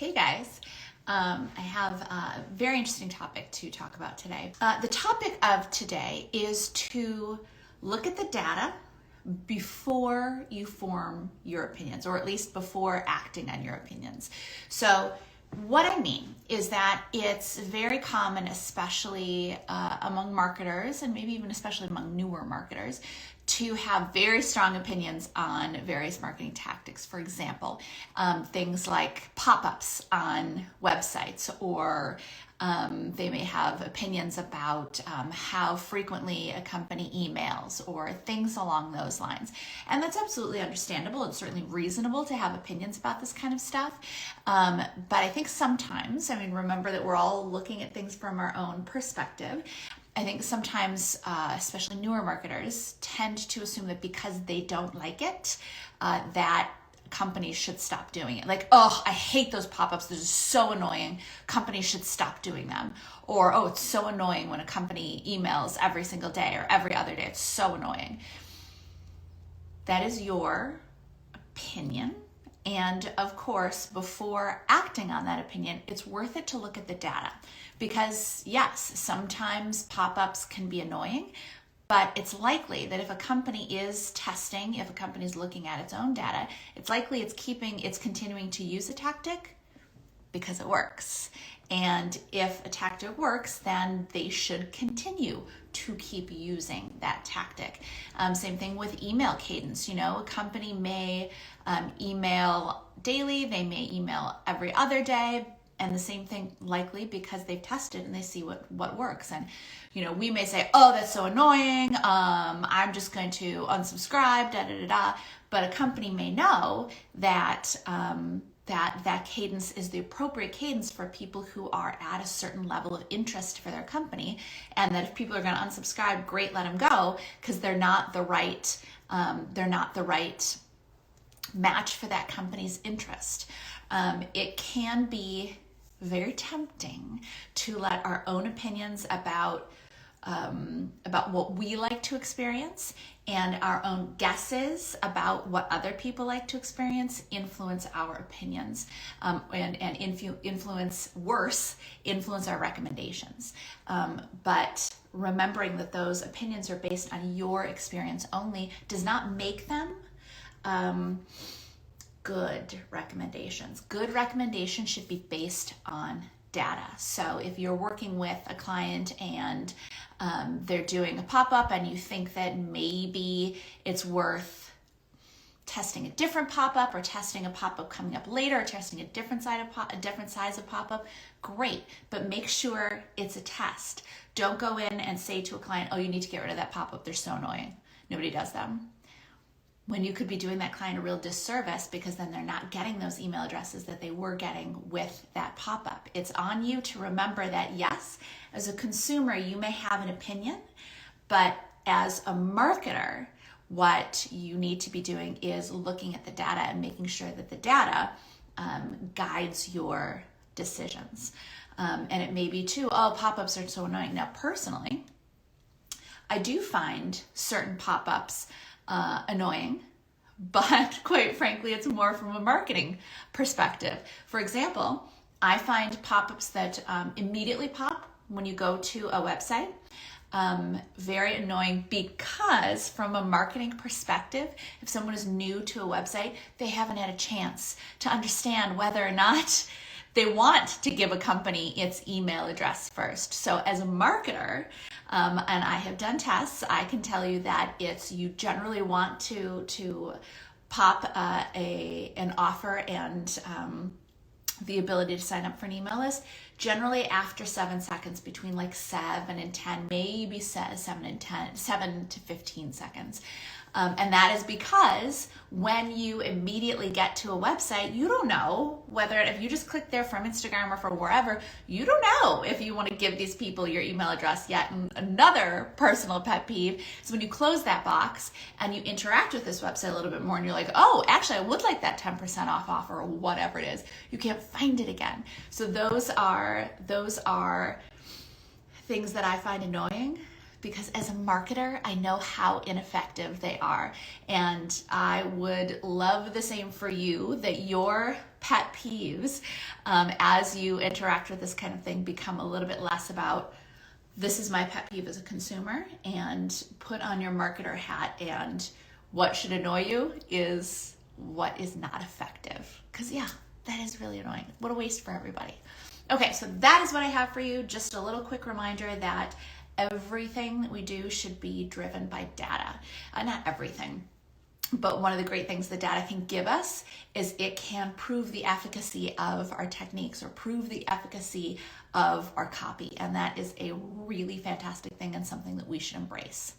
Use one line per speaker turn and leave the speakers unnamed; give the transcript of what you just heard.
Hey guys, I have a very interesting topic to talk about today. The topic of today is to look at the data before you form your opinions, or at least before acting on your opinions. So what I mean is that it's very common, especially among marketers, and maybe even especially among newer marketers, to have very strong opinions on various marketing tactics. For example, things like pop-ups on websites, or they may have opinions about how frequently a company emails, or things along those lines. And that's absolutely understandable. It's certainly reasonable to have opinions about this kind of stuff. But I think sometimes, remember that we're all looking at things from our own perspective. I think sometimes, especially newer marketers, tend to assume that because they don't like it, that companies should stop doing it. Like, oh, I hate those pop-ups. They're just so annoying. Companies should stop doing them. Or, oh, it's so annoying when a company emails every single day or every other day. It's so annoying. That is your opinion. And of course, before acting on that opinion, it's worth it to look at the data. Because yes, sometimes pop-ups can be annoying, but it's likely that if a company is testing, if a company is looking at its own data, it's likely it's continuing to use a tactic because it works. And if a tactic works, then they should continue to keep using that tactic. Same thing with email cadence. A company may email daily, they may email every other day, and the same thing likely because they've tested and they see what works. And we may say, oh, that's so annoying, I'm just going to unsubscribe, but a company may know that that cadence is the appropriate cadence for people who are at a certain level of interest for their company, and that if people are going to unsubscribe, great, let them go, because they're not the right match for that company's interest. It can be very tempting to let our own opinions about what we like to experience and our own guesses about what other people like to experience influence our opinions, and influence our recommendations. But remembering that those opinions are based on your experience only does not make them good recommendations. Good recommendations should be based on data. So if you're working with a client and they're doing a pop-up and you think that maybe it's worth testing a different pop-up, or testing a pop-up coming up later, or testing a different size of pop-up, great, but make sure it's a test. Don't go in and say to a client, oh, you need to get rid of that pop-up, they're so annoying. Nobody does them. When you could be doing that client a real disservice, because then they're not getting those email addresses that they were getting with that pop-up. It's on you to remember that, yes, as a consumer, you may have an opinion, but as a marketer, what you need to be doing is looking at the data and making sure that the data guides your decisions. And it may be too, oh, pop-ups are so annoying. Now, personally, I do find certain pop-ups annoying, but quite frankly, it's more from a marketing perspective. For example, I find pop-ups that immediately pop when you go to a website very annoying, because from a marketing perspective, if someone is new to a website, they haven't had a chance to understand whether or not they want to give a company its email address first. So as a marketer, and I have done tests, I can tell you that you generally want to pop an offer and the ability to sign up for an email list generally after 7 seconds, between like 7 and 10, maybe 7 to 15 seconds. And that is because when you immediately get to a website, you don't know whether, if you just click there from Instagram or from wherever, you don't know if you want to give these people your email address yet. And another personal pet peeve is when you close that box and you interact with this website a little bit more and you're like, oh, actually, I would like that 10% off offer or whatever it is. You can't find it again. So those are things that I find annoying, because as a marketer, I know how ineffective they are. And I would love the same for you, that your pet peeves, as you interact with this kind of thing, become a little bit less about this is my pet peeve as a consumer, and put on your marketer hat, and what should annoy you is what is not effective. Because yeah, that is really annoying. What a waste for everybody. Okay, so that is what I have for you. Just a little quick reminder that everything that we do should be driven by data. Not everything, but one of the great things the data can give us is it can prove the efficacy of our techniques or prove the efficacy of our copy. And that is a really fantastic thing and something that we should embrace.